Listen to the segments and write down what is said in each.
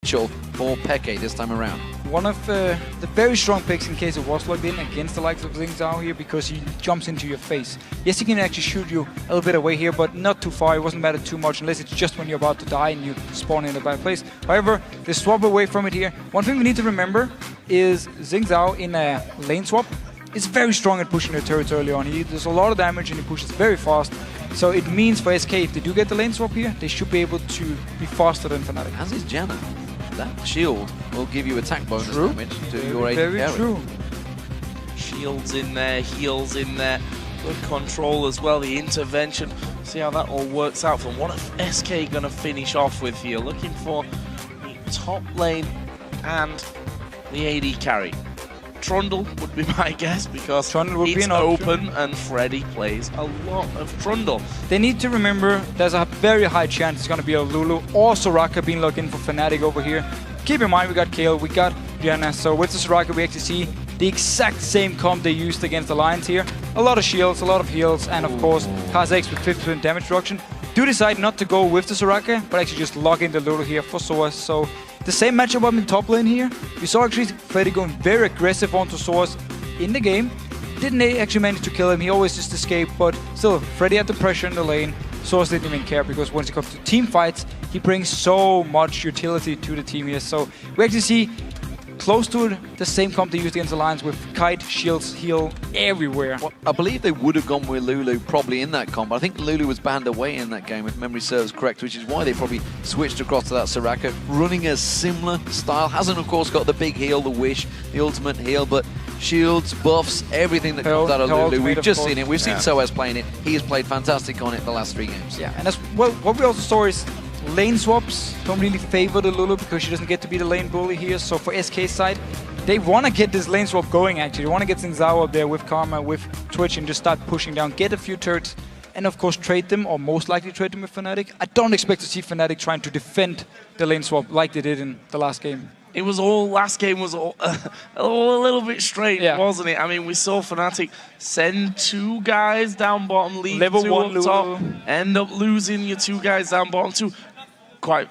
potential for Peke this time around. One of the very strong picks in case it was logged in against the likes of Xing Zhao here, because he jumps into your face. Yes, he can actually shoot you a little bit away here, but not too far. It wasn't matter too much unless it's just when you're about to die and you spawn in a bad place. However, they swap away from it here. One thing we need to remember is Xing Zhao in a lane swap is very strong at pushing their turrets early on. He does a lot of damage and he pushes very fast. So it means for SK, if they do get the lane swap here, they should be able to be faster than Fnatic. As is Janna. That shield will give you attack bonus damage to your AD Very carry. true. Shields in there, heals in there, good control as well, the intervention. See how that all works out from what SK going to finish off with here. Looking for the top lane and the AD carry. Trundle would be my guess because it's open and Freddy plays a lot of Trundle. They need to remember there's a very high chance it's going to be a Lulu or Soraka being logged in for Fnatic over here. Keep in mind we got Kayle, we got Janna, so with the Soraka we actually see the exact same comp they used against the Lions here. A lot of shields, a lot of heals, and of course Kha'Zix with 50% damage reduction. Do decide not to go with the Soraka, but actually just log in the Lulu here for Soaz. So the same matchup up in top lane here. We saw actually Freddy going very aggressive onto Soaz in the game. Didn't actually manage to kill him, he always just escaped, but still, Freddy had the pressure in the lane. Soaz didn't even care because once it comes to team fights, he brings so much utility to the team here. So we actually see close to the same comp they used against the Lions with kite, shields, heal everywhere. Well, I believe they would have gone with Lulu probably in that comp. I think Lulu was banned away in that game if memory serves correct, which is why they probably switched across to that Soraka, running a similar style. Hasn't of course got the big heal, the wish, the ultimate heal, but shields, buffs, everything that comes out of Lulu. We've just seen it. We've seen Soaz playing it. He has played fantastic on it the last 3 games. Yeah, and that's well, what we also saw is lane swaps don't really favor the Lulu because she doesn't get to be the lane bully here. So for SK's side, they want to get this lane swap going actually. They want to get Xing Zhao up there with Karma, with Twitch, and just start pushing down, get a few turrets, and of course trade them, or most likely trade them with Fnatic. I don't expect to see Fnatic trying to defend the lane swap like they did in the last game. It was all, last game was all a little bit strange, wasn't it? I mean, we saw Fnatic send 2 guys down bottom, lead Level 2 1 up top, end up losing your 2 guys down bottom 2. Quite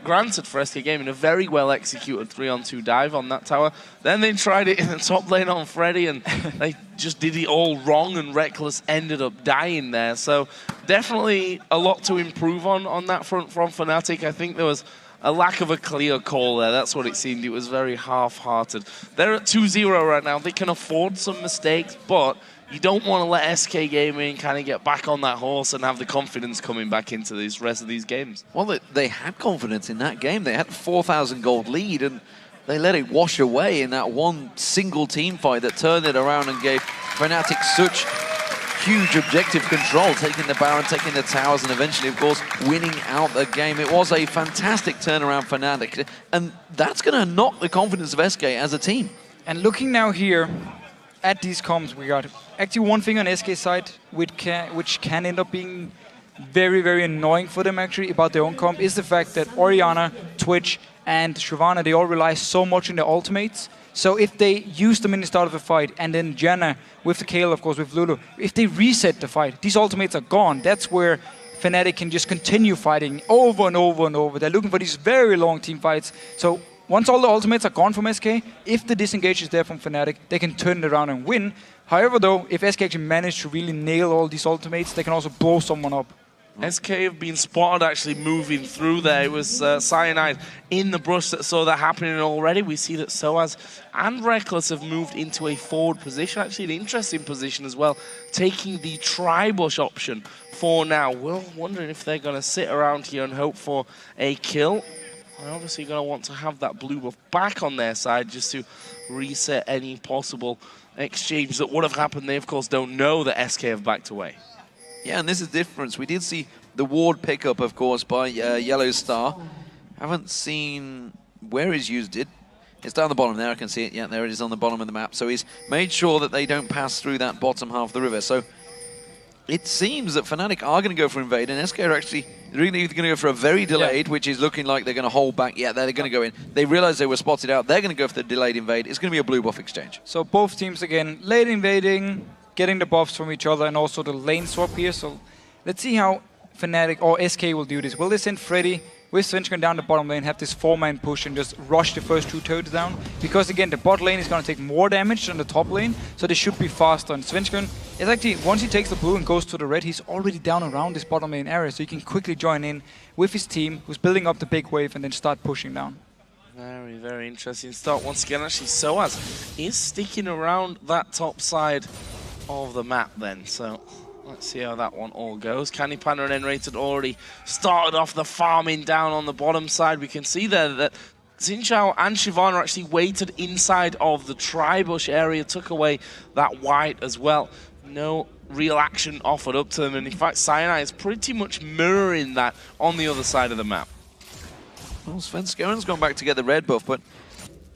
granted for SK Gaming, a very well executed 3-on-2 dive on that tower. Then they tried it in the top lane on Freddy and they just did it all wrong and Reckless ended up dying there. So definitely a lot to improve on that front from Fnatic. I think there was a lack of a clear call there. That's what it seemed. It was very half-hearted. They're at 2-0 right now. They can afford some mistakes, but you don't want to let SK Gaming kind of get back on that horse and have the confidence coming back into the rest of these games. Well, they had confidence in that game. They had a 4,000 gold lead and they let it wash away in that one single team fight that turned it around and gave Fnatic such huge objective control, taking the Baron, taking the towers, and eventually, of course, winning out the game. It was a fantastic turnaround for Fnatic, and that's going to knock the confidence of SK as a team. And looking now here at these comps, we got actually one thing on SK side which can end up being very, very annoying for them actually about their own comp is the fact that Orianna, Twitch, and Shyvana, they all rely so much on their ultimates. So if they use them in the start of a fight, and then Janna with the Kayle, of course, with Lulu, if they reset the fight, these ultimates are gone. That's where Fnatic can just continue fighting over and over and over. They're looking for these very long team fights. So once all the ultimates are gone from SK, if the disengage is there from Fnatic, they can turn it around and win. However, though, if SK actually manage to really nail all these ultimates, they can also blow someone up. SK have been spotted actually moving through there. It was Cyanide in the brush that saw that happening already. We see that Soaz and Reckless have moved into a forward position, actually an interesting position as well, taking the tri-bush option for now. We're wondering if they're going to sit around here and hope for a kill. They're obviously going to want to have that blue buff back on their side just to reset any possible exchange that would have happened. They, of course, don't know that SK have backed away. Yeah, and this is the difference. We did see the ward pickup, of course, by Yellow Star. Haven't seen where he's used it. It's down the bottom there, I can see it. Yeah, there it is on the bottom of the map. So he's made sure that they don't pass through that bottom half of the river. So it seems that Fnatic are going to go for invade, and SK are actually really either going to go for a very delayed, which is looking like they're going to hold back. Yeah, they're going to go in. They realize they were spotted out. They're going to go for the delayed invade. It's going to be a blue buff exchange. So both teams, again, late invading, getting the buffs from each other, and also the lane swap here. So let's see how Fnatic or SK will do this. Will they send Freddy with Svenskeren down the bottom lane, have this 4-man push and just rush the first 2 turrets down. Because again, the bot lane is going to take more damage than the top lane, so they should be faster. And Svenskeren is actually, once he takes the blue and goes to the red, he's already down around this bottom lane area, so he can quickly join in with his team, who's building up the big wave, and then start pushing down. Very, very interesting start. Once again, actually, Soaz is sticking around that top side of the map then, so let's see how that one all goes. Candy Panda and N-Rated already started off the farming down on the bottom side. We can see there that Xin and Shyvana actually waited inside of the tri-bush area, took away that white as well. No real action offered up to them, and in fact, Cyanide is pretty much mirroring that on the other side of the map. Well, Svenskeren's gone back to get the red buff, but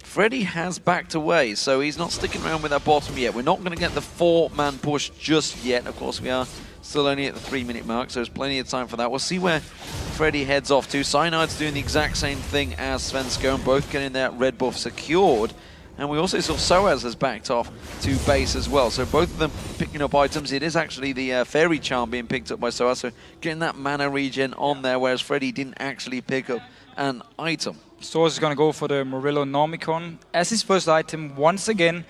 Freddy has backed away, so he's not sticking around with that bottom yet. We're not going to get the 4-man push just yet. Of course, we are still only at the 3-minute mark, so there's plenty of time for that. We'll see where Freddy heads off to. Cyanide's doing the exact same thing as Svenskeren, both getting that red buff secured. And we also saw Soaz has backed off to base as well. So both of them picking up items. It is actually the Fairy Charm being picked up by Soaz, so getting that mana regen on there, whereas Freddy didn't actually pick up an item. Soaz is going to go for the Murillo Normicon as his first item once again.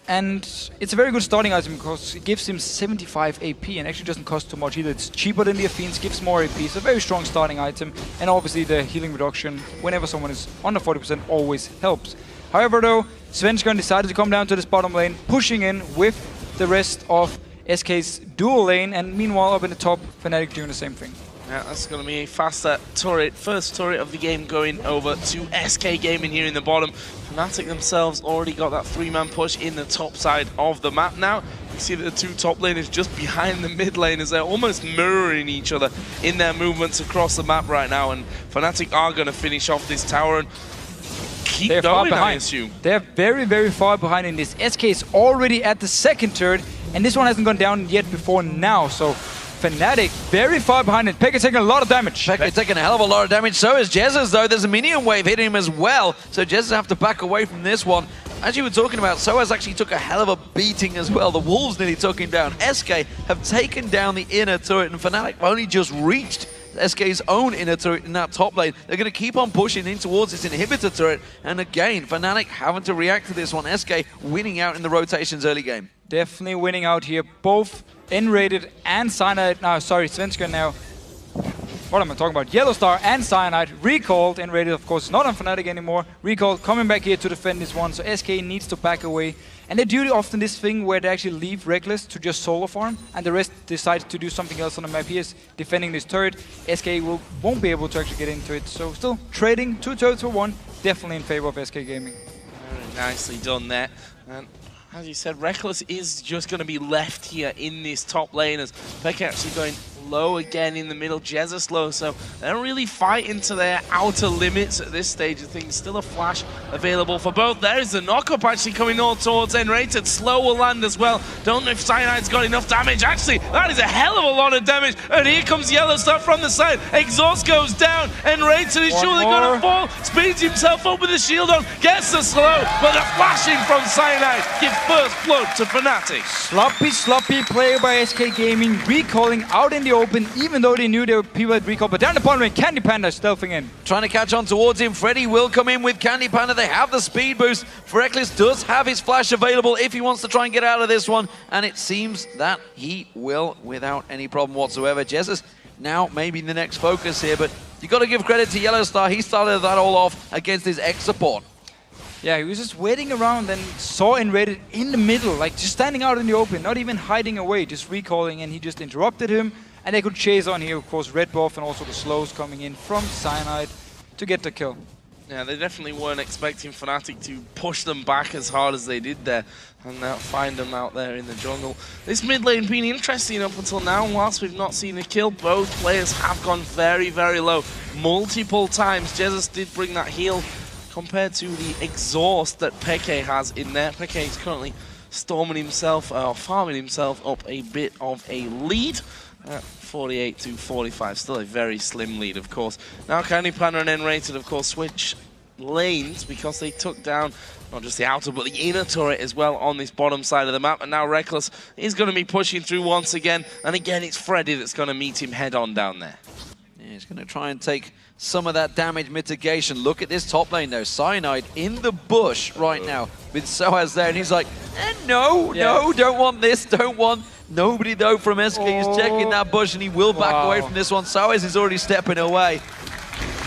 And it's a very good starting item because it gives him 75 AP and actually doesn't cost too much either. It's cheaper than the Affine's, gives more AP. It's a very strong starting item. And obviously the healing reduction whenever someone is under 40% always helps. However though, Svenskeren decided to come down to this bottom lane, pushing in with the rest of SK's dual lane. And meanwhile up in the top, Fnatic doing the same thing. Yeah, that's going to be a faster turret, first turret of the game going over to SK Gaming here in the bottom. Fnatic themselves already got that 3-man push in the top side of the map now. You can see that the 2 top laners just behind the mid lane as they're almost mirroring each other in their movements across the map right now. And Fnatic are going to finish off this tower and keep They're going, far behind. I assume. They're very, very far behind in this. SK is already at the 2nd turret, and this one hasn't gone down yet before now, so Fnatic very far behind it. Pekka taking a lot of damage. Pekka taking a hell of a lot of damage. So is Jesus, though. There's a minion wave hitting him as well. So Jesus have to back away from this one. As you were talking about, Soaz actually took a hell of a beating as well. The Wolves nearly took him down. SK have taken down the inner turret, and Fnatic only just reached SK's own inner turret in that top lane. They're going to keep on pushing in towards this inhibitor turret. And again, Fnatic having to react to this one. SK winning out in the rotations early game. Definitely winning out here. Both N-Rated and Cyanide, Svenskeren now. What am I talking about? Yellow Star and Cyanide recalled. N-Rated, of course, not on Fnatic anymore. Recalled, coming back here to defend this one. So SK needs to back away. And they do often this thing where they actually leave Reckless to just solo farm, and the rest decide to do something else on the map. He is defending this turret. SK won't be able to actually get into it. So still trading 2 turrets for 1. Definitely in favor of SK Gaming. Very nicely done there. And as you said, Reckless is just going to be left here in this top lane as Pekka actually going low again in the middle, Jesus low, so they're really fighting to their outer limits at this stage of things. Still a flash available for both. There is the knock-up actually coming all towards N-Rated. Slow will land as well. Don't know if Cyanide's got enough damage. Actually, that is a hell of a lot of damage. And here comes Yellow Star from the side. Exhaust goes down. N-Rated is surely going to fall. Speeds himself up with the shield on. Gets the slow, but the flashing from Cyanide gives first blood to Fnatic. Sloppy play by SK Gaming, recalling out in the open, even though they knew there were people at recall. But down the bottom lane, Candy Panda stealthing in. Trying to catch on towards him. Freddy will come in with Candy Panda. They have the speed boost. Reckless does have his flash available if he wants to try and get out of this one. And it seems that he will without any problem whatsoever. Jesus now maybe the next focus here, but you got to give credit to Yellow Star. He started that all off against his ex-support. Yeah, he was just waiting around and saw N-Rated in the middle, like just standing out in the open, not even hiding away, just recalling, and he just interrupted him. And they could chase on here, of course, red buff and also the slows coming in from Cyanide to get the kill. Yeah, they definitely weren't expecting Fnatic to push them back as hard as they did there and now find them out there in the jungle. This mid lane been interesting up until now, and whilst we've not seen a kill, both players have gone very, very low multiple times. Jesus did bring that heal compared to the exhaust that Peke has in there. Peke is currently storming himself, farming himself up a bit of a lead. 48 to 45, still a very slim lead, of course. Now Candy Panda and N-Rated, of course, switch lanes because they took down not just the outer, but the inner turret as well on this bottom side of the map. And now Reckless is going to be pushing through once again. And again, it's Freddy that's going to meet him head on down there. Yeah, he's going to try and take some of that damage mitigation. Look at this top lane, though. Cyanide in the bush right now with Soaz there, and he's like, no, don't want this, don't want... Nobody, though, from SK is checking that bush, and he will back away from this one. Soaz is already stepping away.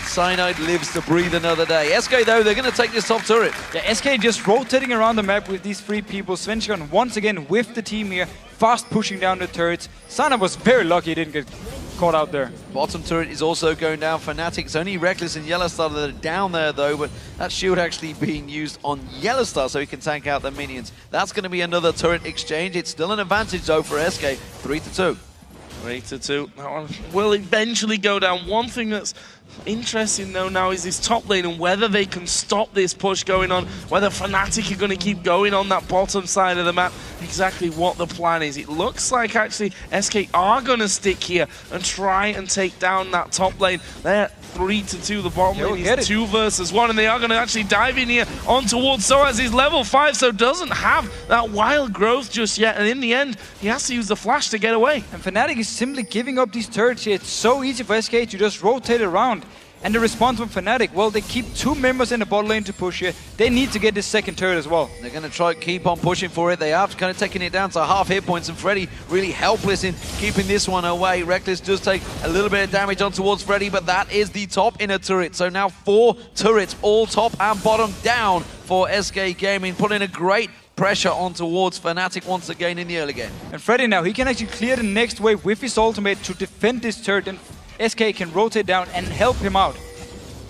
Cyanide lives to breathe another day. SK, though, they're going to take this top turret. Yeah, SK just rotating around the map with these 3 people. Svenskeren once again with the team here, fast pushing down the turrets. Sana was very lucky he didn't get caught out there. Bottom turret is also going down. Fnatic, it's only Reckless and Yellowstar that are down there, though, but that shield actually being used on Yellowstar so he can tank out the minions. That's going to be another turret exchange. It's still an advantage, though, for SK. 3-2. 3-2. That one will eventually go down. One thing that's interesting, though, now is this top lane and whether they can stop this push going on, whether Fnatic are going to keep going on that bottom side of the map, exactly what the plan is. It looks like, actually, SK are going to stick here and try and take down that top lane. They're 3-2. The bottom lane is 2 versus 1, and they are going to actually dive in here on towards Soaz. He's level 5, so doesn't have that wild growth just yet, and in the end, he has to use the flash to get away. And Fnatic is simply giving up these turrets here. It's so easy for SK to just rotate around. And the response from Fnatic, well, they keep 2 members in the bot lane to push here. They need to get this second turret as well. They're going to try to keep on pushing for it. They are kind of taking it down to half hit points, and Freddy really helpless in keeping this one away. Reckless does take a little bit of damage on towards Freddy, but that is the top inner turret. So now 4 turrets, all top and bottom down for SK Gaming, putting a great pressure on towards Fnatic once again in the early game. And Freddy now, he can actually clear the next wave with his ultimate to defend this turret, and SK can rotate down and help him out.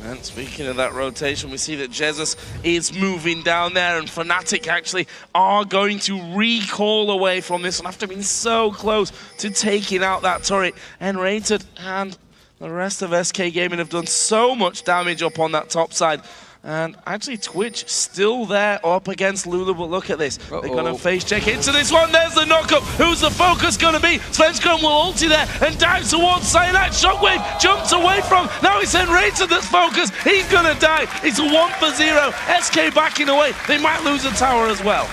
And speaking of that rotation, we see that Jesus is moving down there, and Fnatic actually are going to recall away from this one after being so close to taking out that turret. N-rated and the rest of SK Gaming have done so much damage up on that top side. And actually Twitch still there up against Lulu, but look at this. They're going to face check into this one. There's the knockup. Who's the focus going to be? Svenskeren will ulti there and dive towards Cyanide. Shockwave jumps away from. Now it's N-rated that's focused. He's going to die. It's 1-0. SK backing away. They might lose a tower as well.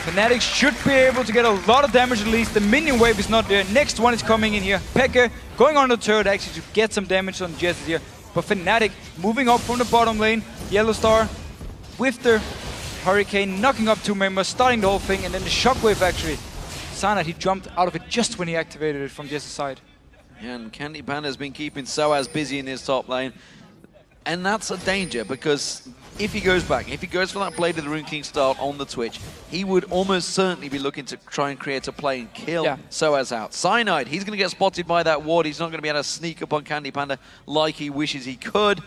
Fnatic should be able to get a lot of damage at least. The minion wave is not there. Next one is coming in here. Pekka going on the turret actually to get some damage on Jesus here. But Fnatic moving up from the bottom lane. Yellowstar with the Hurricane, knocking up 2 members, starting the whole thing, and then the Shockwave actually. Cyanide, he jumped out of it just when he activated it from Jess's side. Yeah, and Candy Panda has been keeping Soaz busy in his top lane. And that's a danger, because if he goes back, if he goes for that Blade of the Rune King start on the Twitch, he would almost certainly be looking to try and create a play and kill Soaz out. Cyanide, he's going to get spotted by that ward. He's not going to be able to sneak up on Candy Panda like he wishes he could.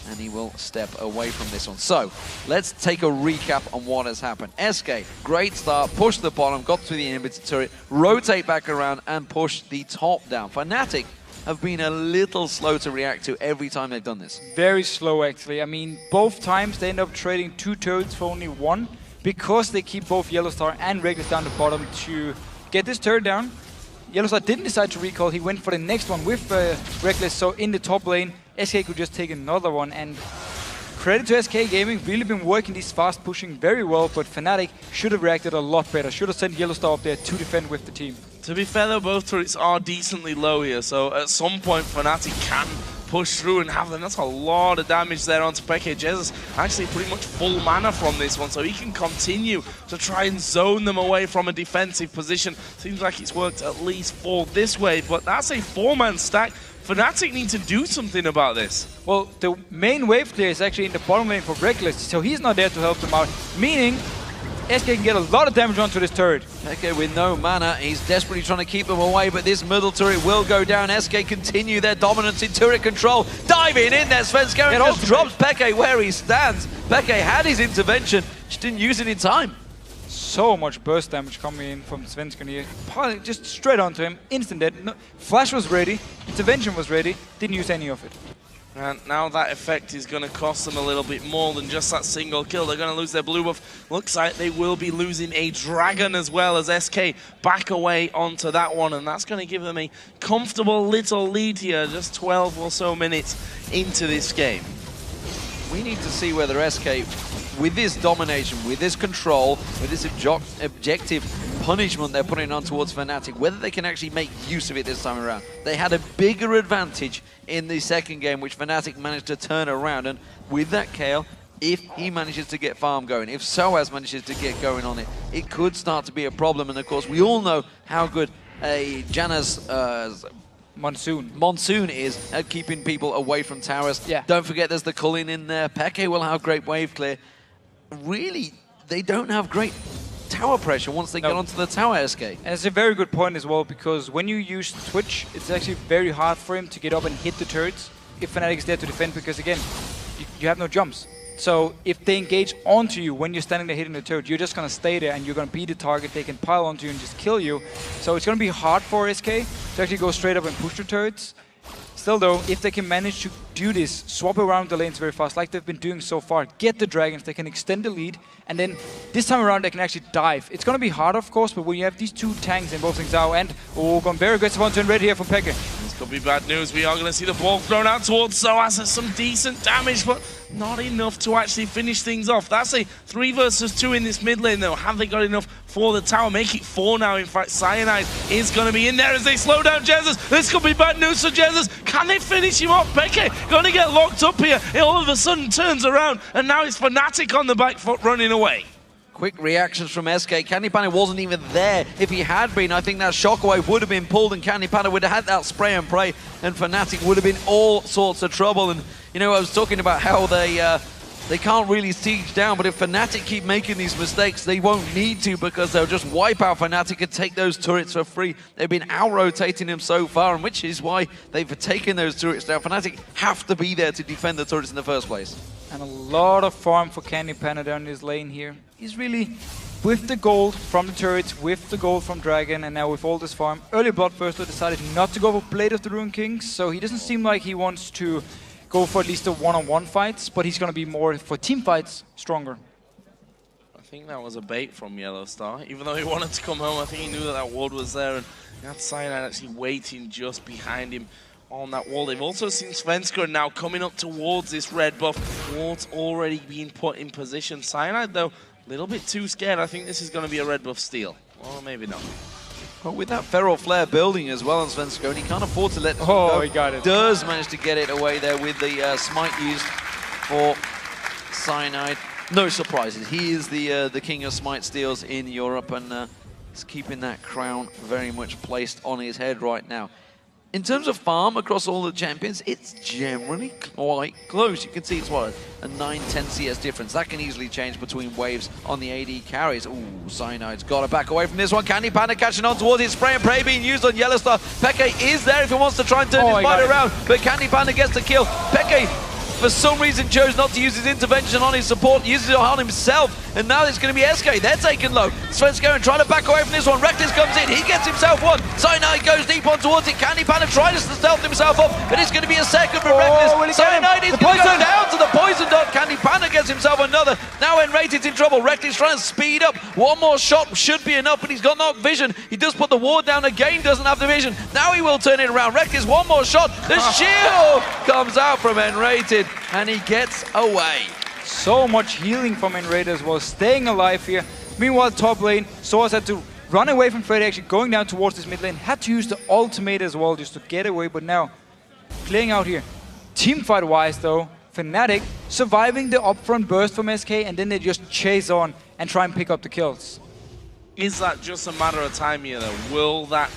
And he will step away from this one. So, let's take a recap on what has happened. SK, great start, push the bottom, got through the inhibitor turret, rotate back around, and push the top down. Fnatic have been a little slow to react to every time they've done this. Very slow, actually. I mean, both times they end up trading 2 turrets for only 1, because they keep both Yellowstar and Reckless down the bottom to get this turret down. Yellowstar didn't decide to recall. He went for the next one with Reckless, so in the top lane, SK could just take another one. And credit to SK Gaming, really been working this fast pushing very well, but Fnatic should have reacted a lot better. Should have sent Yellowstar up there to defend with the team. To be fair though, both turrets are decently low here, so at some point Fnatic can push through and have them. That's a lot of damage there onto Pekka. Jesus actually pretty much full mana from this one, so he can continue to try and zone them away from a defensive position. Seems like it's worked at least for this wave, but that's a 4-man stack. Fnatic need to do something about this. Well, the main wave player is actually in the bottom lane for Reckless, so he's not there to help them out, meaning SK can get a lot of damage onto this turret. Pekka with no mana, he's desperately trying to keep them away, but this middle turret will go down. SK continue their dominance in turret control. Diving in there, Svenskeren just drops Pekka where he stands. Pekka had his intervention, just didn't use it in time. So much burst damage coming in from Svenskeren here. Just straight onto him, instant dead. No, Flash was ready, intervention was ready, didn't use any of it. And now that effect is going to cost them a little bit more than just that single kill. They're going to lose their blue buff. Looks like they will be losing a dragon as well, as SK back away onto that one. And that's going to give them a comfortable little lead here, just 12 or so minutes into this game. We need to see whether SK with this domination, with this control, with this objective punishment they're putting on towards Fnatic, whether they can actually make use of it this time around. They had a bigger advantage in the second game, which Fnatic managed to turn around, and with that Kale, if he manages to get farm going, if Soaz manages to get going on it, it could start to be a problem. And of course, we all know how good a Janna's Monsoon is at keeping people away from towers. Yeah. Don't forget there's the Culling in there. Peke will have great wave clear. Really, they don't have great tower pressure once they get onto the tower, SK. And it's a very good point as well, because when you use Twitch, it's actually very hard for him to get up and hit the turrets if Fnatic is there to defend, because again, you have no jumps. So if they engage onto you when you're standing there hitting the turret, you're just going to stay there and you're going to be the target. They can pile onto you and just kill you. So it's going to be hard for SK to actually go straight up and push the turrets. Still though, if they can manage to do this, swap around the lanes very fast like they've been doing so far, get the dragons, they can extend the lead, and then this time around they can actually dive. It's going to be hard of course, but when you have these two tanks in both Zhao and gone very aggressive on turn red here from Peke. This could be bad news. We are going to see the ball thrown out towards Soaz. Some decent damage, but not enough to actually finish things off. That's a 3 versus 2 in this mid lane though. Have they got enough for the tower? Make it 4 now. In fact, Cyanide is going to be in there as they slow down Jesus. This could be bad news for Jesus. Can they finish him off? Peke going to get locked up here. It all of a sudden turns around, and now it's Fnatic on the back foot running away. Quick reactions from SK. Candy Panda wasn't even there. If he had been, I think that shockwave would have been pulled and Candy Panda would have had that spray and pray, and Fnatic would have been all sorts of trouble. And you know, I was talking about how they can't really siege down, but if Fnatic keep making these mistakes, they won't need to, because they'll just wipe out Fnatic and take those turrets for free. They've been out-rotating them so far, and which is why they've taken those turrets down. Fnatic have to be there to defend the turrets in the first place. And a lot of farm for Candy Panda down this lane here. He's really, with the gold from the turrets, with the gold from Dragon, and now with all this farm. Early Bloodthirster decided not to go for Blade of the Ruined Kings, so he doesn't seem like he wants to go for at least the one-on-one fights, but he's going to be more for team fights, stronger. I think that was a bait from Yellow Star. Even though he wanted to come home, I think he knew that that ward was there, and he had Cyanide actually waiting just behind him on that wall. They've also seen Svenskr now coming up towards this red buff. Ward's already been put in position. Cyanide, though, a little bit too scared. I think this is going to be a red buff steal. Or maybe not. But with that Feral Flare building as well on Svenskr, and he can't afford to let this go. He got it. Does manage to get it away there with the smite used for Cyanide. No surprises. He is the king of smite steals in Europe, and he's keeping that crown very much placed on his head right now. In terms of farm across all the champions, it's generally quite close. You can see it's what, a 9-10 CS difference. That can easily change between waves on the AD carries. Ooh, Cyanide's got to back away from this one. Candy Panda catching on towards his spray and pray being used on Yellow Star. Peke is there if he wants to try and turn his fight around, but Candy Panda gets the kill. Peke, for some reason, chose not to use his intervention on his support, uses it on himself, and now it's going to be SK. They're taken low. Svenskr trying to back away from this one. Reckless comes in, he gets himself one. Cyanide goes deep on towards it. Candy Panda tries to stealth himself up, but it's going to be a second for Reckless. Cyanide is going to go down to the poison dot. Candy Panda gets himself another. Now Enrated's in trouble. Reckless trying to speed up. One more shot should be enough, but he's got no vision. He does put the ward down again, doesn't have the vision. Now he will turn it around. Reckless, one more shot. The shield comes out from Enrated, and he gets away. So much healing from Enrated as well, staying alive here. Meanwhile, top lane, Soaz had to run away from Freddy, actually going down towards this mid lane. Had to use the ultimate as well just to get away, but now playing out here. Teamfight wise though, Fnatic surviving the upfront burst from SK, and then they just chase on and try and pick up the kills. Is that just a matter of time here though? Will that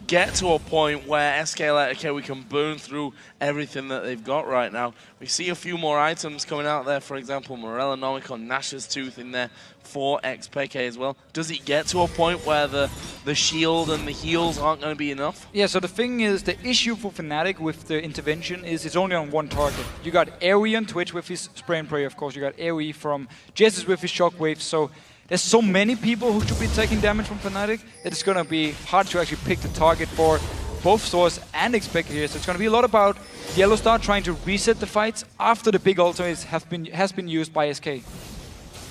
get to a point where SK like, okay, we can burn through everything that they've got right now? We see a few more items coming out there, for example, Morella Nomicon, Nash's Tooth in there for XPK as well. Does it get to a point where the shield and the heals aren't going to be enough? Yeah, so the thing is, the issue for Fnatic with the intervention is it's only on one target. You got AoE on Twitch with his spray and pray, of course. You got AoE from Jesus with his shockwave, so there's so many people who should be taking damage from Fnatic that it's going to be hard to actually pick the target for both Source and Expected here. So it's going to be a lot about Yellow Star trying to reset the fights after the big ultimates has been used by SK.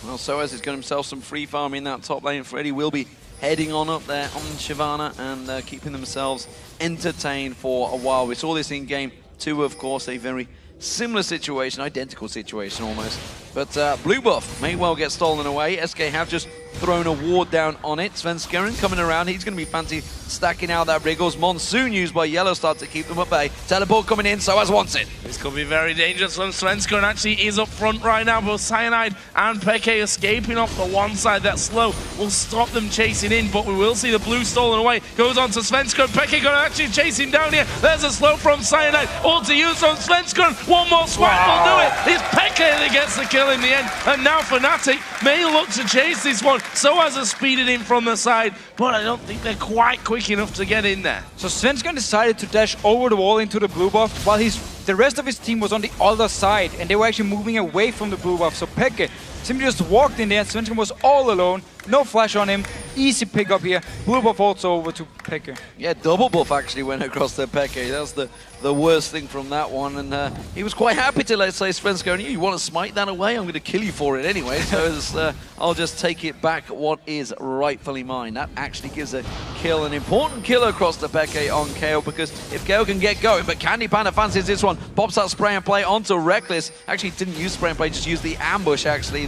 Well, Soaz has got himself some free farm in that top lane. Freddy will be heading on up there on Shyvana and keeping themselves entertained for a while. We saw this in game 2, of course, a very Similar situation, identical situation almost. But blue buff may well get stolen away. SK have just thrown a ward down on it. Svenskeren coming around. He's going to be fancy stacking out that Wriggles. Monsoon used by Yellowstar to keep them at bay. Teleport coming in, Soaz wants it. This could be very dangerous when Svenskeren actually is up front right now. Both Cyanide and Peke escaping off the one side. That slow will stop them chasing in, but we will see the blue stolen away. Goes on to Svenskeren. Peke going to actually chase him down here. There's a slow from Cyanide. All to use on Svenskeren. One more swipe will do it. It's Peke that gets the kill in the end. And now Fnatic may look to chase this one. Soaz has speeded in from the side, but I don't think they're quite quick enough to get in there. So Svenskeren decided to dash over the wall into the blue buff while the rest of his team was on the other side, and they were actually moving away from the blue buff. So Peke simply just walked in there, and Svenskeren was all alone. No flash on him. Easy pick up here. Blue buff also over to Peke. Yeah, double buff actually went across to Peke. That's the worst thing from that one. And he was quite happy to, let's say, Svenskeren, you want to smite that away? I'm going to kill you for it anyway. So I'll just take it back what is rightfully mine. That actually gives a kill, an important kill across to Peke on Kayle, because if Kayle can get going, but Candy Panda fancies this one. Pops that spray and play onto Reckless. Actually didn't use spray and play, just used the ambush actually.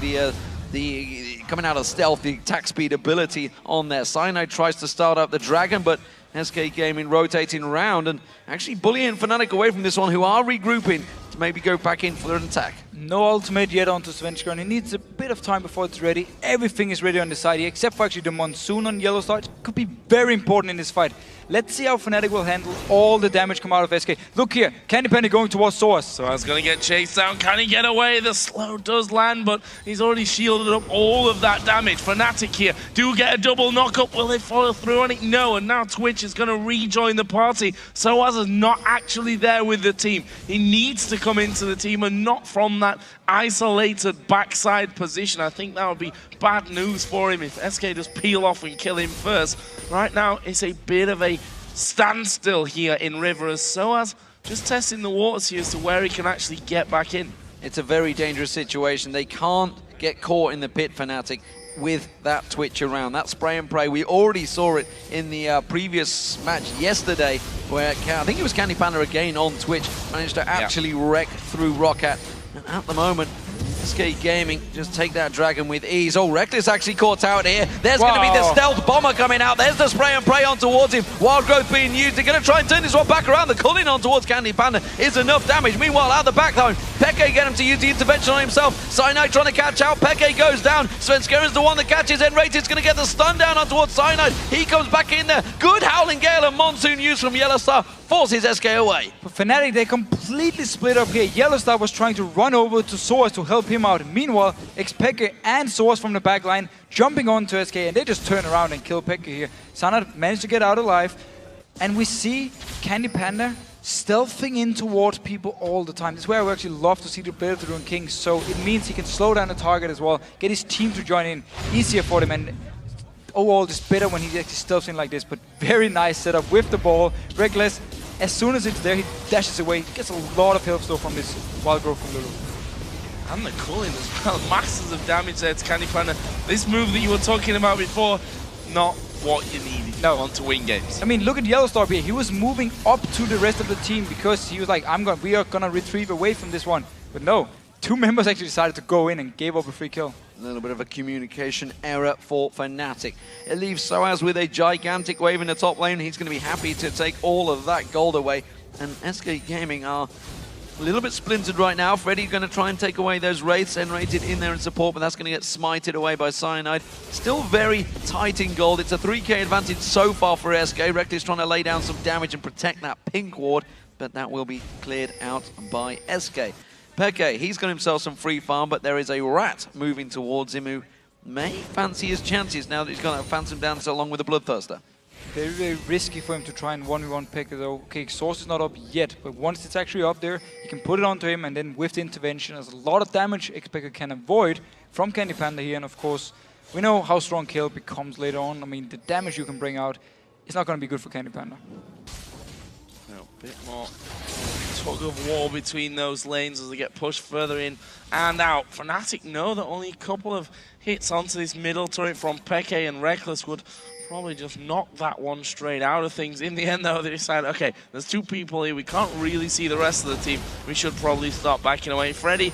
The coming out of stealth, the attack speed ability on there. Cyanide tries to start up the Dragon, but SK Gaming rotating around and actually bullying Fnatic away from this one, who are regrouping to maybe go back in for an attack. No ultimate yet onto Svenskeren. He needs a bit of time before it's ready. Everything is ready on the side here, except for actually the Monsoon on yellow side. It could be very important in this fight. Let's see how Fnatic will handle all the damage come out of SK. Look here, Candy Penny going towards Soaz. Soaz going to get chased down. Can he get away? The slow does land, but he's already shielded up all of that damage. Fnatic here do get a double knock-up. Will they follow through on it? No, and now Twitch is going to rejoin the party. Soaz is not actually there with the team. He needs to come into the team and not from that isolated backside position. I think that would be bad news for him if SK just peel off and kill him first. Right now, it's a bit of a standstill here in River as Soaz just testing the waters here as to where he can actually get back in. It's a very dangerous situation. They can't get caught in the pit, Fnatic, with that Twitch around. That spray and pray, we already saw it in the previous match yesterday, where I think it was Candy Panda again on Twitch, managed to actually wreck through Roccat. And at the moment, SK Gaming just take that Dragon with ease. Oh, Reckless actually caught out here. There's going to be the stealth bomber coming out. There's the spray and pray on towards him. Wild growth being used. They're going to try and turn this one back around. The culling on towards Candy Panda is enough damage. Meanwhile, out the back though, Peke get him to use the intervention on himself. Cyanide trying to catch out. Peke goes down. Svenskeren's the one that catches. Enrated's going to get the stun down on towards Cyanide. He comes back in there. Good Howling Gale and Monsoon used from Yellowstar. Forces SK away. But Fnatic, they completely split up here. Yellowstar was trying to run over to Soaz to help him out. Meanwhile, Peke and Soaz from the back line jumping on to SK, and they just turn around and kill Peke here. Sana managed to get out alive, and we see Candy Panda stealthing in towards people all the time. This is where I would actually love to see the ability to run King, so it means he can slow down the target as well, get his team to join in. Easier for them, and overall it's better when he actually stealths in like this, but very nice setup with the ball. Reckless, as soon as it's there, he dashes away. He gets a lot of health though from this wild growth from Lulu. And the culling as well. Masses of damage there to Candy Panda. This move that you were talking about before, not what you needed. No. Want to win games. I mean, look at Yellowstar here. He was moving up to the rest of the team because he was like, we are gonna retrieve away from this one. But no, two members actually decided to go in and gave up a free kill. A little bit of a communication error for Fnatic. It leaves Soaz with a gigantic wave in the top lane. He's going to be happy to take all of that gold away. And SK Gaming are a little bit splintered right now. Freddy's going to try and take away those wraiths. Enrated in there in support, but that's going to get smited away by Cyanide. Still very tight in gold. It's a 3k advantage so far for SK. Reckless trying to lay down some damage and protect that pink ward, but that will be cleared out by SK. Peke, he's got himself some free farm, but there is a rat moving towards him who may fancy his chances now that he's got that Phantom Dancer along with the Bloodthirster. Very, very risky for him to try and 1v1 Peke though. Okay, Source is not up yet, but once it's actually up there, you can put it onto him, and then with the intervention, there's a lot of damage Peke can avoid from Candy Panda here, and of course, we know how strong Kayle becomes later on. I mean, the damage you can bring out is not going to be good for Candy Panda. A bit more tug of war between those lanes as they get pushed further in and out. Fnatic know that only a couple of hits onto this middle turret from Peke and Reckless would probably just knock that one straight out of things. In the end, though, they decided, okay, there's 2 people here. We can't really see the rest of the team. We should probably start backing away. Freddy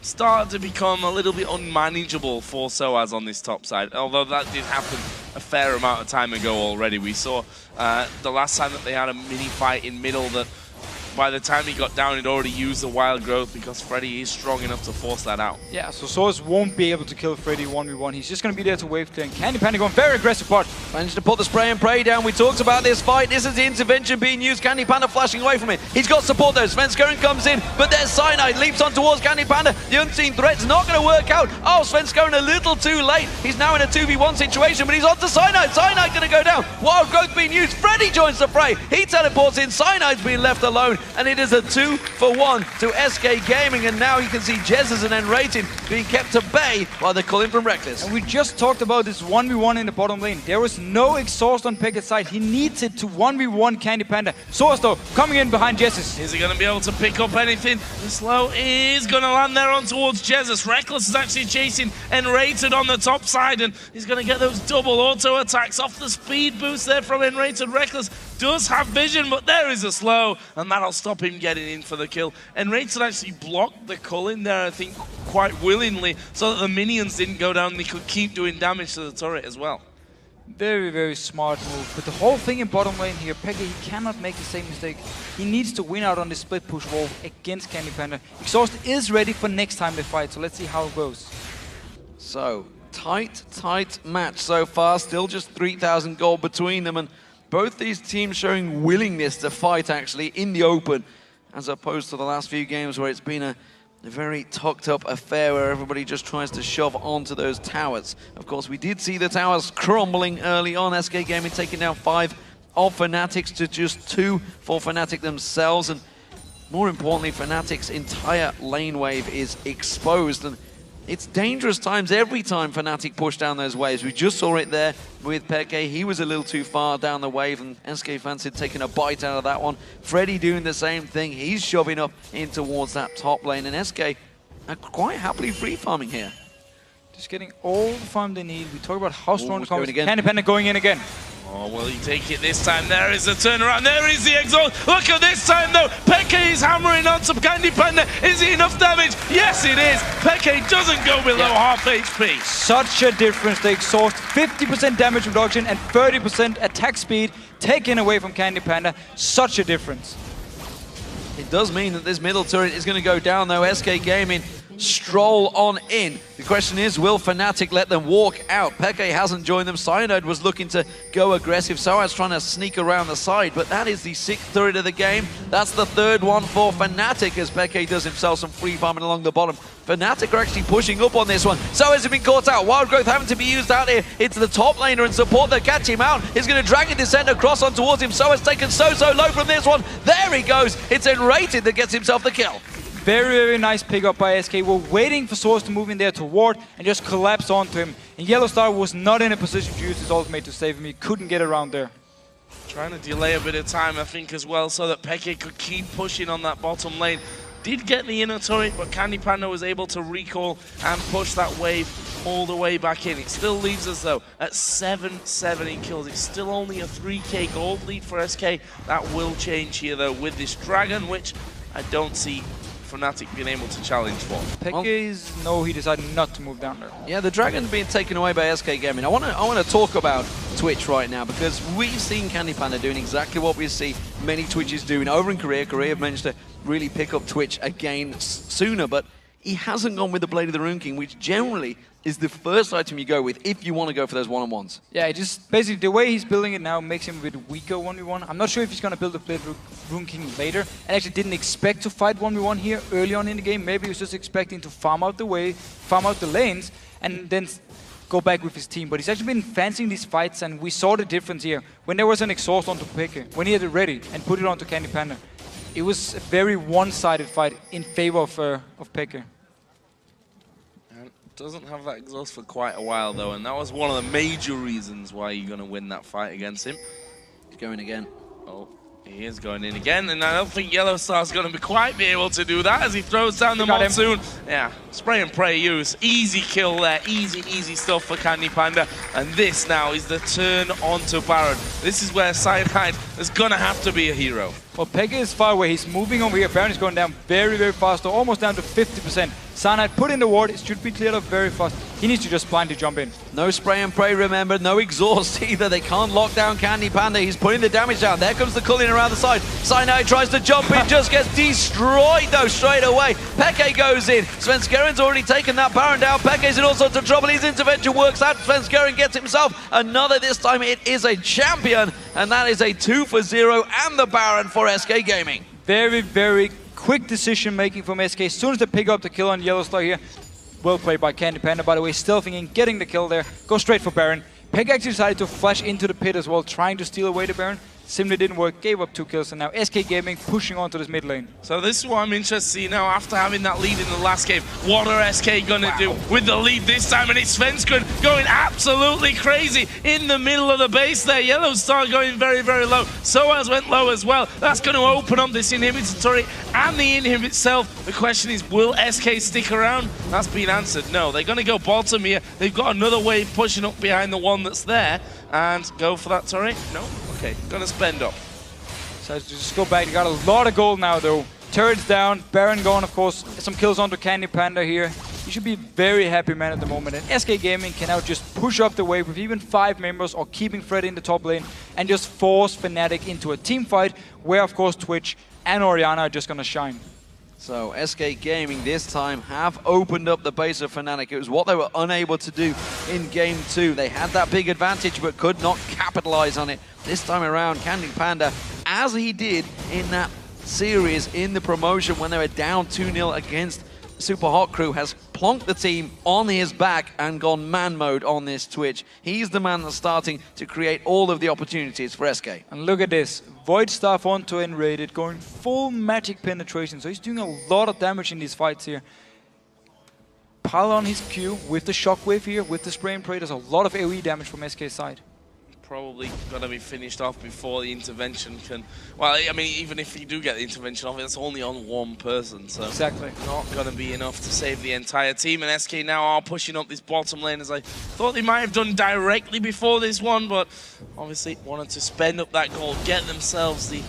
started to become a little bit unmanageable for Soaz on this top side, although that did happen a fair amount of time ago already. We saw the last time that they had a mini fight in middle that by the time he got down, he'd already used the wild growth because Freddy is strong enough to force that out. Yeah, so Soaz won't be able to kill Freddy 1v1. He's just going to be there to wave clear. And Candy Panda going very aggressive part. Managed to put the spray and pray down. We talked about this fight. This is the intervention being used. Candy Panda flashing away from it. He's got support though. Svenskeren comes in, but there's Cyanide. Leaps on towards Candy Panda. The unseen threat's not going to work out. Oh, Svenskeren a little too late. He's now in a 2v1 situation, but he's on to Cyanide. Cyanide going to go down. Wild growth being used. Freddy joins the fray. He teleports in. Cyanide's being left alone, and it is a 2-for-1 to SK Gaming, and now you can see Jesus and Enrated being kept to bay by the call-in from Reckless. And we just talked about this 1v1 in the bottom lane. There was no exhaust on Pekka's side. He needs it to 1v1 Candy Panda. Soaz though, coming in behind Jesus. Is he going to be able to pick up anything? The slow is going to land there on towards Jesus. Reckless is actually chasing Enrated on the top side, and he's going to get those double auto attacks off the speed boost there from Enrated. Reckless does have vision, but there is a slow, and that'll stop him getting in for the kill. Enrated actually blocked the cull-in there, I think, quite willingly, so that the minions didn't go down and they could keep doing damage to the turret as well. Very, very smart move. But the whole thing in bottom lane here, Pekka, he cannot make the same mistake. He needs to win out on this split push wall against Candy Panda. Exhaust is ready for next time they fight, so let's see how it goes. So, tight match so far. Still just 3,000 gold between them, and both these teams showing willingness to fight actually in the open, as opposed to the last few games where it's been a very tucked up affair where everybody just tries to shove onto those towers. Of course, we did see the towers crumbling early on. SK Gaming taking down 5 of Fnatic's to just 2 for Fnatic themselves, and more importantly, Fnatic's entire lane wave is exposed, and it's dangerous times every time Fnatic push down those waves. We just saw it there with Peke. He was a little too far down the wave, and SK fancied taking a bite out of that one. Freddy doing the same thing. He's shoving up in towards that top lane, and SK are quite happily free farming here. Just getting all the farm they need. We talk about how strong the combo is. Again. Candy Panda going in again. Oh, will he take it this time? There is the turnaround. There is the exhaust. Look at this time, though. Peke is hammering onto Candy Panda. Is it enough damage? Yes, it is. Peke doesn't go below half HP. Such a difference. The exhaust, 50% damage reduction and 30% attack speed taken away from Candy Panda. Such a difference. It does mean that this middle turret is going to go down, though. SK Gaming stroll on in. The question is, will Fnatic let them walk out? Peke hasn't joined them. Cyanide was looking to go aggressive. Soaz trying to sneak around the side, but that is the 6th turret of the game. That's the 3rd one for Fnatic as Peke does himself some free farming along the bottom. Fnatic are actually pushing up on this one. Soaz has been caught out. Wild growth having to be used out here. It's the top laner and support that catch him out. He's going to drag a descent across on towards him. Soaz taken so low from this one. There he goes. It's Enrated that gets himself the kill. Very, very nice pick up by SK. We're waiting for Soaz to move in there to ward and just collapse onto him. And Yellow Star was not in a position to use his ultimate to save him. He couldn't get around there. Trying to delay a bit of time, I think, as well, so that Peke could keep pushing on that bottom lane. Did get the inner turret, but Candy Panda was able to recall and push that wave all the way back in. It still leaves us, though, at 7-7 kills. It's still only a 3k gold lead for SK. That will change here, though, with this Dragon, which I don't see Fnatic being able to challenge for. Peke's, no, he decided not to move down there. Yeah, the Dragon's being taken away by SK Gaming. I want to talk about Twitch right now, because we've seen Candy Panda doing exactly what we see many Twitches doing over in Korea. Korea have managed to really pick up Twitch again sooner, but he hasn't gone with the Blade of the Rune King, which generally is the first item you go with if you want to go for those one-on-ones. Yeah, just basically the way he's building it now makes him a bit weaker 1v1. I'm not sure if he's going to build a Blade Rune King later. I actually didn't expect to fight 1v1 here early on in the game. Maybe he was just expecting to farm out the wave, farm out the lanes, and then go back with his team. But he's actually been fancying these fights, and we saw the difference here. When there was an exhaust onto Peke, when he had it ready and put it onto Candy Panda, it was a very one-sided fight in favor of Peke. Doesn't have that exhaust for quite a while, though, and that was one of the major reasons why you're going to win that fight against him. He's going again. Oh, He is going in again, and I don't think Yellow Star's going to quite be able to do that as he throws down the Monsoon. Yeah, spray and pray use. Easy kill there. Easy, easy stuff for Candy Panda. And this now is the turn onto Baron. This is where Cyanide is going to have to be a hero. Well, Pega is far away. He's moving over here. Baron is going down very, very fast, almost down to 50%. Cyanide put in the ward. It should be cleared up very fast. He needs to just blind to jump in. No spray and pray, remember. No exhaust either. They can't lock down Candy Panda. He's putting the damage down. There comes the Culling around the side. Cyanide tries to jump in, just gets destroyed though straight away. Peke goes in. Svenskerin's already taken that Baron down. Peke's in all sorts of trouble. His intervention works out. Svenskerin gets himself another. This time it is a champion, and that is a 2 for 0 and the Baron for SK Gaming. Very, very quick decision making from SK. As soon as they pick up the kill on Yellow Star here, well played by Candy Panda, by the way, stealthing in, getting the kill there, go straight for Baron. Peg actually decided to flash into the pit as well, trying to steal away the Baron. Simply didn't work, gave up 2 kills, and now SK Gaming pushing onto this mid lane. So this is what I'm interested to see now after having that lead in the last game. What are SK gonna do with the lead this time? And it's Svenskeren going absolutely crazy in the middle of the base there. Yellow Star going very, very low. Soaz went low as well. That's gonna open up this inhibitor turret and the inhib itself. The question is, will SK stick around? That's been answered. No, they're gonna go bottom here. They've got another wave pushing up behind the one that's there. And go for that turret? No? Okay, gonna spend up. So just go back, they got a lot of gold now though. Turrets down, Baron gone of course, some kills onto Candy Panda here. He should be very happy man at the moment, and SK Gaming can now just push up the wave with even 5 members or keeping Fred in the top lane and just force Fnatic into a team fight where of course Twitch and Orianna are just gonna shine. So SK Gaming this time have opened up the base of Fnatic. It was what they were unable to do in Game 2. They had that big advantage but could not capitalize on it. This time around, Candy Panda, as he did in that series in the promotion when they were down 2-0 against Super Hot Crew, has plonked the team on his back and gone man mode on this Twitch. He's the man that's starting to create all of the opportunities for SK. And look at this, Void Staff onto Enrated, going full magic penetration, so he's doing a lot of damage in these fights here. Pile on his Q with the shockwave here, with the spray and pray, there's a lot of AoE damage from SK's side. Probably gonna be finished off before the intervention can... Well, I mean, even if you do get the intervention off, it's only on one person, so... Exactly. Not gonna be enough to save the entire team, and SK now are pushing up this bottom lane as I thought they might have done directly before this one, but obviously wanted to spend up that gold, get themselves the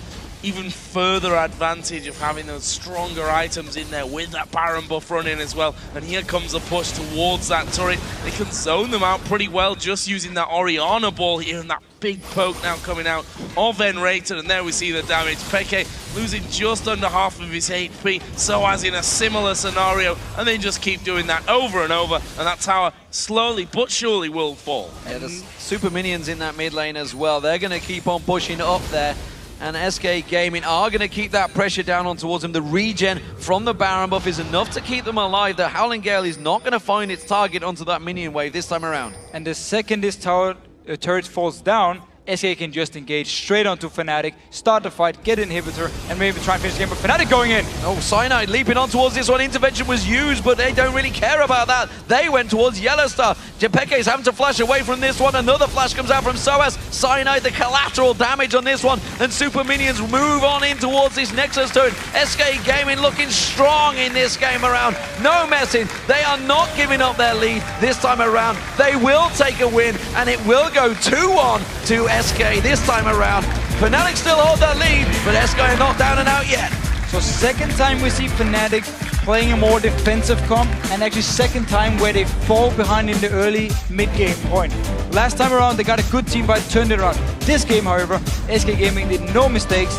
even further advantage of having those stronger items in there with that Baron buff running as well. And here comes a push towards that turret. They can zone them out pretty well just using that Orianna ball here, and that big poke now coming out of Enrated, and there we see the damage. Peke losing just under half of his HP, so as in a similar scenario, and they just keep doing that over and over, and that tower slowly but surely will fall. Yeah, there's super minions in that mid lane as well. They're going to keep on pushing up there. And SK Gaming are going to keep that pressure down on towards him. The regen from the Baron buff is enough to keep them alive. The Howling Gale is not going to find its target onto that minion wave this time around. And the second this tower turret falls down, SK can just engage straight onto Fnatic, start the fight, get an inhibitor, and maybe try and finish the game. But Fnatic going in. Oh, Cyanide leaping on towards this one. Intervention was used, but they don't really care about that. They went towards Yellow Star. Jepeke is having to flash away from this one. Another flash comes out from Soaz. Cyanide, the collateral damage on this one. And Super Minions move on in towards this Nexus turret. SK Gaming looking strong in this game around. No messing. They are not giving up their lead this time around. They will take a win, and it will go 2-1 to SK this time around. Fnatic still hold that lead, but SK are not down and out yet. So second time we see Fnatic playing a more defensive comp, and actually second time where they fall behind in the early mid-game point. Last time around they got a good team fight, turned it around. This game, however, SK Gaming did no mistakes,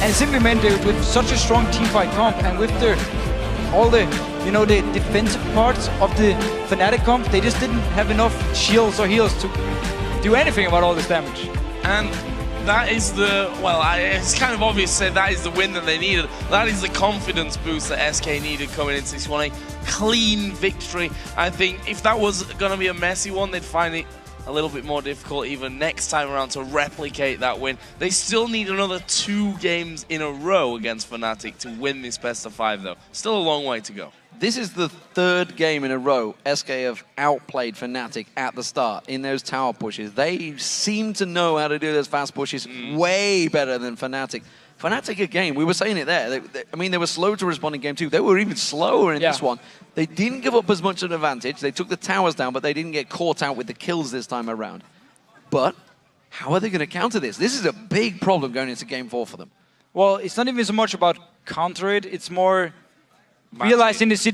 and it simply meant that with such a strong team fight comp and with all the the defensive parts of the Fnatic comp, they just didn't have enough shields or heals to do anything about all this damage. And that is the, well, it's kind of obvious to say that is the win that they needed. That is the confidence boost that SK needed coming into this one. A clean victory. I think if that was going to be a messy one, they'd find it a little bit more difficult even next time around to replicate that win. They still need another 2 games in a row against Fnatic to win this best of 5 though. Still a long way to go. This is the 3rd game in a row SK have outplayed Fnatic at the start in those tower pushes. They seem to know how to do those fast pushes way better than Fnatic. Fnatic again, we were saying it there. I mean, they were slow to respond in game 2. They were even slower in this one. They didn't give up as much of an advantage. They took the towers down, but they didn't get caught out with the kills this time around. But how are they going to counter this? This is a big problem going into game 4 for them. Well, it's not even so much about counter it. It's more realizing the situation.